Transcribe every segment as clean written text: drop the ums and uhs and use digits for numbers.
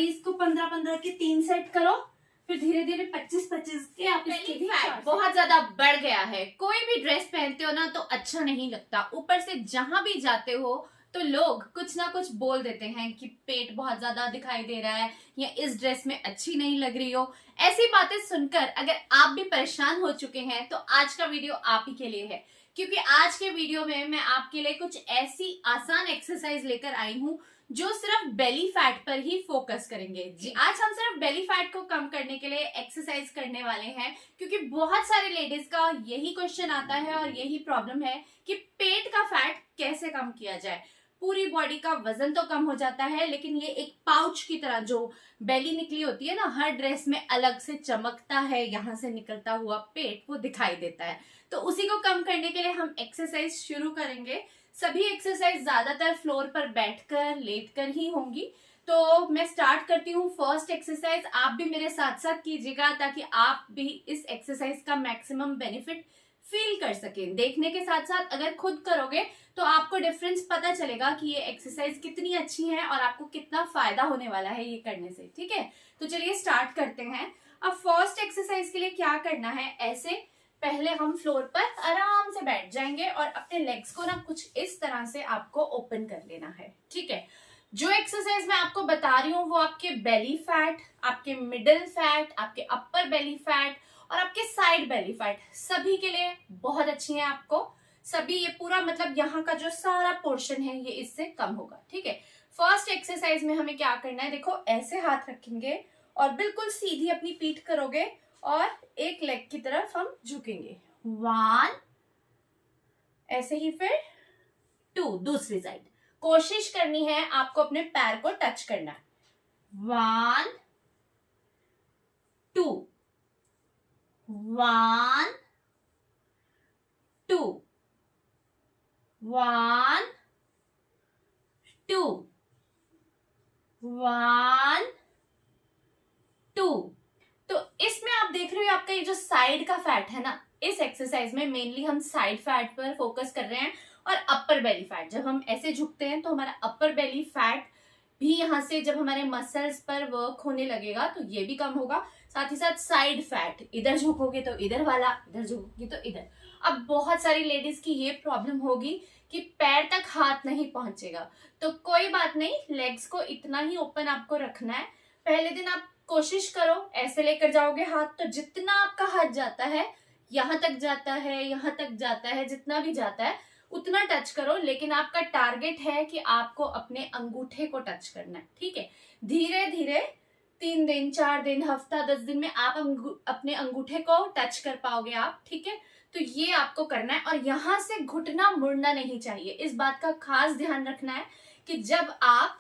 इसको 15-15 के 3 सेट करो, फिर धीरे धीरे 25-25 के आप इसके भी फैट बहुत ज्यादा बढ़ गया है। कोई भी ड्रेस पहनते हो ना तो अच्छा नहीं लगता, ऊपर से जहां भी जाते हो तो लोग कुछ ना कुछ बोल देते हैं कि पेट बहुत ज्यादा दिखाई दे रहा है या इस ड्रेस में अच्छी नहीं लग रही हो। ऐसी बातें सुनकर अगर आप भी परेशान हो चुके हैं तो आज का वीडियो आप ही के लिए है, क्योंकि आज के वीडियो में मैं आपके लिए कुछ ऐसी आसान एक्सरसाइज लेकर आई हूँ जो सिर्फ बेली फैट पर ही फोकस करेंगे। जी आज हम सिर्फ बेली फैट को कम करने के लिए एक्सरसाइज करने वाले हैं, क्योंकि बहुत सारे लेडीज का यही क्वेश्चन आता है और यही प्रॉब्लम है कि पेट का फैट कैसे कम किया जाए। पूरी बॉडी का वजन तो कम हो जाता है, लेकिन ये एक पाउच की तरह जो बेली निकली होती है ना, हर ड्रेस में अलग से चमकता है, यहाँ से निकलता हुआ पेट वो दिखाई देता है। तो उसी को कम करने के लिए हम एक्सरसाइज शुरू करेंगे। सभी एक्सरसाइज ज्यादातर फ्लोर पर बैठकर लेटकर ही होंगी। तो मैं स्टार्ट करती हूँ फर्स्ट एक्सरसाइज। आप भी मेरे साथ साथ कीजिएगा ताकि आप भी इस एक्सरसाइज का मैक्सिमम बेनिफिट फील कर सकें। देखने के साथ साथ अगर खुद करोगे तो आपको डिफरेंस पता चलेगा कि ये एक्सरसाइज कितनी अच्छी है और आपको कितना फायदा होने वाला है ये करने से। ठीक है, तो चलिए स्टार्ट करते हैं। अब फर्स्ट एक्सरसाइज के लिए क्या करना है, ऐसे पहले हम फ्लोर पर आराम से बैठ जाएंगे और अपने लेग्स को ना कुछ इस तरह से आपको ओपन कर लेना है। ठीक है, जो एक्सरसाइज मैं आपको बता रही हूँ वो आपके बेली फैट, आपके मिडिल फैट, आपके अपर बेली फैट और आपके साइड बेली फैट सभी के लिए बहुत अच्छी है। आपको सभी ये पूरा मतलब यहाँ का जो सारा पोर्शन है ये इससे कम होगा। ठीक है, फर्स्ट एक्सरसाइज में हमें क्या करना है, देखो ऐसे हाथ रखेंगे और बिल्कुल सीधी अपनी पीठ करोगे और एक लेग की तरफ हम झुकेंगे। 1, ऐसे ही फिर 2, दूसरी साइड। कोशिश करनी है आपको अपने पैर को टच करना है। 1, 2, 1, 2, 1, 2, 1, 2। तो इसमें आप देख रहे हो आपका ये जो साइड का फैट है ना, इस एक्सरसाइज में मेनली हम साइड फैट पर फोकस कर रहे हैं और अपर बेली फैट। जब हम ऐसे झुकते हैं तो हमारा अपर बेली फैट भी यहाँ से जब हमारे मसल्स पर वर्क होने लगेगा तो ये भी कम होगा। साथ ही साथ साइड फैट, इधर झुकोगे तो इधर वाला, इधर झुकोगे तो इधर। अब बहुत सारी लेडीज की ये प्रॉब्लम होगी कि पैर तक हाथ नहीं पहुंचेगा, तो कोई बात नहीं, लेग्स को इतना ही ओपन आपको रखना है। पहले दिन आप कोशिश करो ऐसे लेकर जाओगे हाथ, तो जितना आपका हाथ जाता है, यहाँ तक जाता है, यहाँ तक जाता है, जितना भी जाता है उतना टच करो। लेकिन आपका टारगेट है कि आपको अपने अंगूठे को टच करना है। ठीक है, धीरे धीरे 3 दिन, 4 दिन, हफ्ता, 10 दिन में आप अपने अंगूठे को टच कर पाओगे आप। ठीक है, तो ये आपको करना है और यहाँ से घुटना मुड़ना नहीं चाहिए। इस बात का खास ध्यान रखना है कि जब आप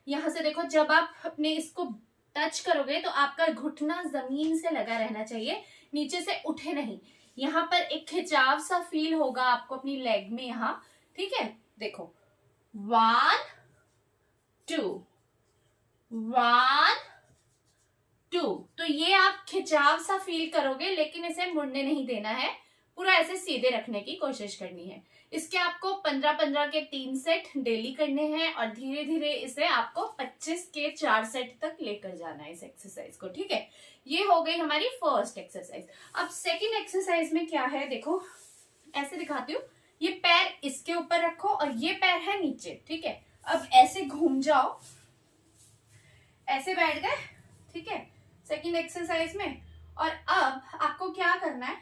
यहाँ से देखो, जब आप अपने इसको टच करोगे तो आपका घुटना जमीन से लगा रहना चाहिए, नीचे से उठे नहीं। यहाँ पर एक खिंचाव सा फील होगा आपको अपनी लेग में यहाँ। ठीक है, देखो 1, 2, 1, 2। तो ये आप खिंचाव सा फील करोगे, लेकिन इसे मुड़ने नहीं देना है, पूरा ऐसे सीधे रखने की कोशिश करनी है। इसके आपको 15-15 के 3 सेट डेली करने हैं और धीरे धीरे इसे आपको 25 के 4 सेट तक लेकर जाना है इस एक्सरसाइज को। ठीक है, ये हो गई हमारी फर्स्ट एक्सरसाइज। अब सेकंड एक्सरसाइज में क्या है, देखो ऐसे दिखाती हूँ। ये पैर इसके ऊपर रखो और ये पैर है नीचे। ठीक है, अब ऐसे घूम जाओ, ऐसे बैठ गए। ठीक है, सेकंड एक्सरसाइज में। और अब आपको क्या करना है,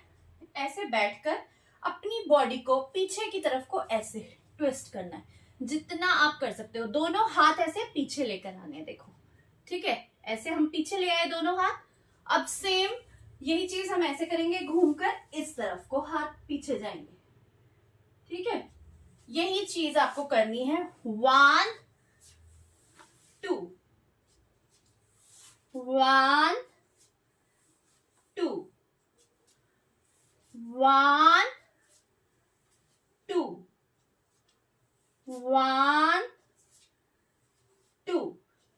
ऐसे बैठकर अपनी बॉडी को पीछे की तरफ को ऐसे ट्विस्ट करना है, जितना आप कर सकते हो। दोनों हाथ ऐसे पीछे लेकर आने हैं, देखो। ठीक है, ऐसे हम पीछे ले आए दोनों हाथ। अब सेम यही चीज हम ऐसे करेंगे, घूमकर इस तरफ को हाथ पीछे जाएंगे। ठीक है, यही चीज आपको करनी है। 1, 2, 1, 2, 1, 2, 1, 2।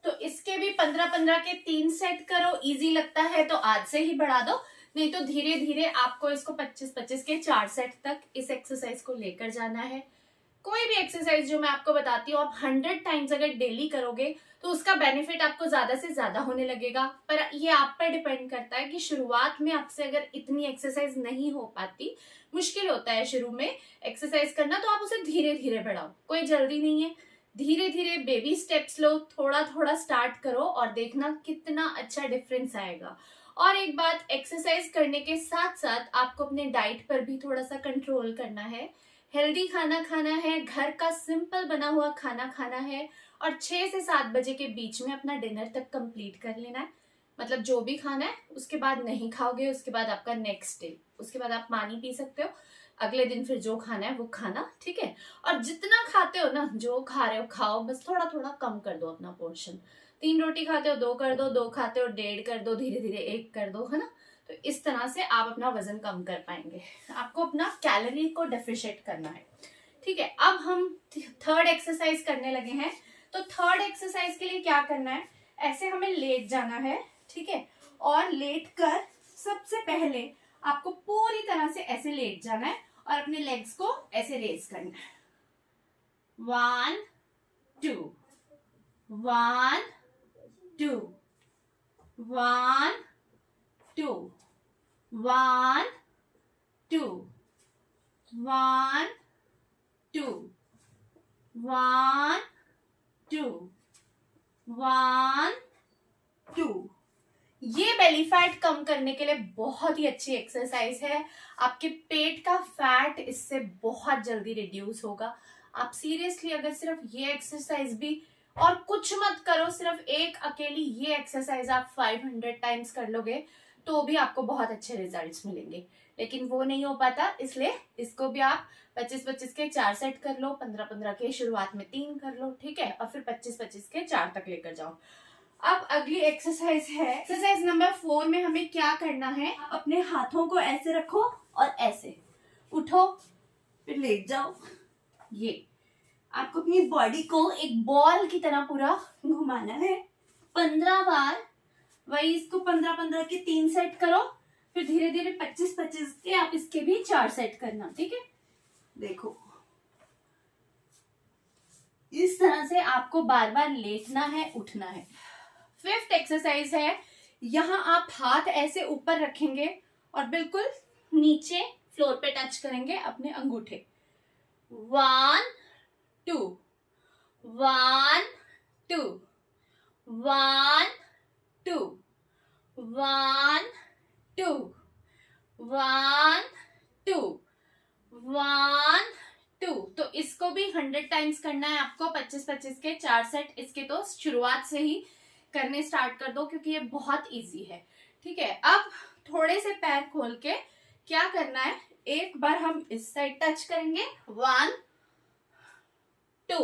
तो इसके भी 15-15 के 3 सेट करो। इजी लगता है तो आज से ही बढ़ा दो, नहीं तो धीरे धीरे आपको इसको 25-25 के 4 सेट तक इस एक्सरसाइज को लेकर जाना है। कोई भी एक्सरसाइज जो मैं आपको बताती हूँ आप 100 टाइम्स अगर डेली करोगे तो उसका बेनिफिट आपको ज्यादा से ज्यादा होने लगेगा। पर ये आप पर डिपेंड करता है कि शुरुआत में आपसे अगर इतनी एक्सरसाइज नहीं हो पाती, मुश्किल होता है शुरू में एक्सरसाइज करना, तो आप उसे धीरे धीरे बढ़ाओ, कोई जल्दी नहीं है। धीरे धीरे बेबी स्टेप्स लो, थोड़ा थोड़ा स्टार्ट करो और देखना कितना अच्छा डिफरेंस आएगा। और एक बात, एक्सरसाइज करने के साथ साथ आपको अपने डाइट पर भी थोड़ा सा कंट्रोल करना है। हेल्दी खाना खाना है, घर का सिंपल बना हुआ खाना खाना है और 6 से 7 बजे के बीच में अपना डिनर तक कंप्लीट कर लेना है। मतलब जो भी खाना है उसके बाद नहीं खाओगे, उसके बाद आपका नेक्स्ट डे, उसके बाद आप पानी पी सकते हो, अगले दिन फिर जो खाना है वो खाना, ठीक है। और जितना खाते हो ना, जो खा रहे हो खाओ, बस थोड़ा थोड़ा कम कर दो अपना पोर्शन। 3 रोटी खाते हो 2 कर दो, 2 खाते हो 1.5 कर दो, धीरे धीरे 1 कर दो, है ना। तो इस तरह से आप अपना वजन कम कर पाएंगे। आपको अपना कैलोरी को डेफिशिएट करना है, ठीक है। अब हम थर्ड एक्सरसाइज करने लगे हैं। तो थर्ड एक्सरसाइज के लिए क्या करना है, ऐसे हमें लेट जाना है, ठीक है। और लेट कर सबसे पहले आपको पूरी तरह से ऐसे लेट जाना है और अपने लेग्स को ऐसे रेज करना है। 1 2 1 2 1 2 1 2 1 2 1 2 1 2। ये बेली फैट कम करने के लिए बहुत ही अच्छी एक्सरसाइज है। आपके पेट का फैट इससे बहुत जल्दी रिड्यूस होगा। आप सीरियसली अगर सिर्फ ये एक्सरसाइज भी और कुछ मत करो, सिर्फ एक अकेली ये एक्सरसाइज आप 500 टाइम्स कर लोगे तो भी आपको बहुत अच्छे रिजल्ट्स मिलेंगे। लेकिन वो नहीं हो पाता, इसलिए इसको भी आप 25-25 के 4 सेट कर लो, 15-15 के शुरुआत में 3 कर लो, ठीक है। और फिर 25-25 के 4 तक लेकर जाओ। अब अगली एक्सरसाइज है एक्सरसाइज नंबर 4 में हमें क्या करना है, अपने हाथों को ऐसे रखो और ऐसे उठो, फिर लेट जाओ। ये आपको अपनी बॉडी को एक बॉल की तरह पूरा घुमाना है 15 बार। वही इसको 15-15 के 3 सेट करो, फिर धीरे धीरे 25-25 के आप इसके भी 4 सेट करना, ठीक है। देखो इस तरह से आपको बार बार लेटना है, उठना है। 5th एक्सरसाइज है, यहां आप हाथ ऐसे ऊपर रखेंगे और बिल्कुल नीचे फ्लोर पे टच करेंगे अपने अंगूठे। 1 2 1 2 1 2 1 2 1 2 1 2। तो इसको भी 100 टाइम्स करना है आपको, 25-25 के 4 सेट। इसके तो शुरुआत से ही करने स्टार्ट कर दो क्योंकि ये बहुत इजी है, ठीक है। अब थोड़े से पैर खोल के क्या करना है, एक बार हम इस साइड टच करेंगे 1 2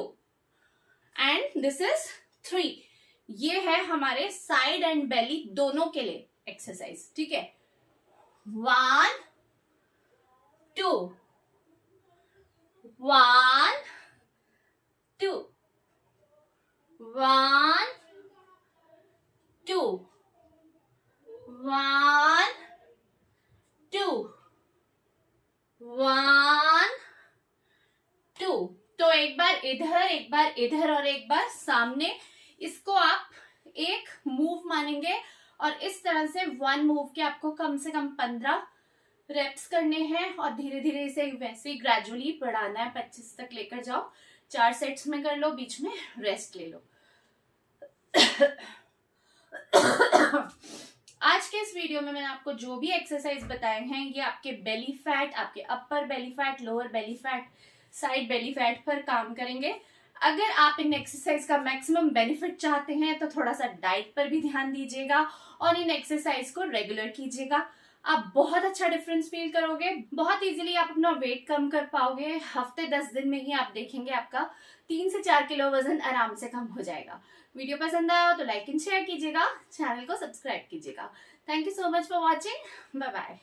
एंड दिस इज 3। ये है हमारे साइड एंड बेली दोनों के लिए एक्सरसाइज, ठीक है। 1 2 1 2 1 2 1 2 1 2। तो एक बार इधर, एक बार इधर और एक बार सामने। इसको आप एक मूव मानेंगे और इस तरह से 1 मूव के आपको कम से कम 15 रेप्स करने हैं और धीरे धीरे इसे वैसे ही ग्रेजुअली बढ़ाना है, 25 तक लेकर जाओ। 4 सेट्स में कर लो, बीच में रेस्ट ले लो। आज के इस वीडियो में मैंने आपको जो भी एक्सरसाइज बताए हैं ये आपके बेली फैट, आपके upper belly fat, lower belly fat, side belly fat पर काम करेंगे। अगर आप इन एक्सरसाइज का मैक्सिमम बेनिफिट चाहते हैं तो थोड़ा सा डाइट पर भी ध्यान दीजिएगा और इन एक्सरसाइज को रेगुलर कीजिएगा। आप बहुत अच्छा डिफरेंस फील करोगे, बहुत इजीली आप अपना वेट कम कर पाओगे। हफ्ते 10 दिन में ही आप देखेंगे आपका 3 से 4 किलो वजन आराम से कम हो जाएगा। वीडियो पसंद आया हो तो लाइक एंड शेयर कीजिएगा, चैनल को सब्सक्राइब कीजिएगा। Thank you so much for watching, bye bye.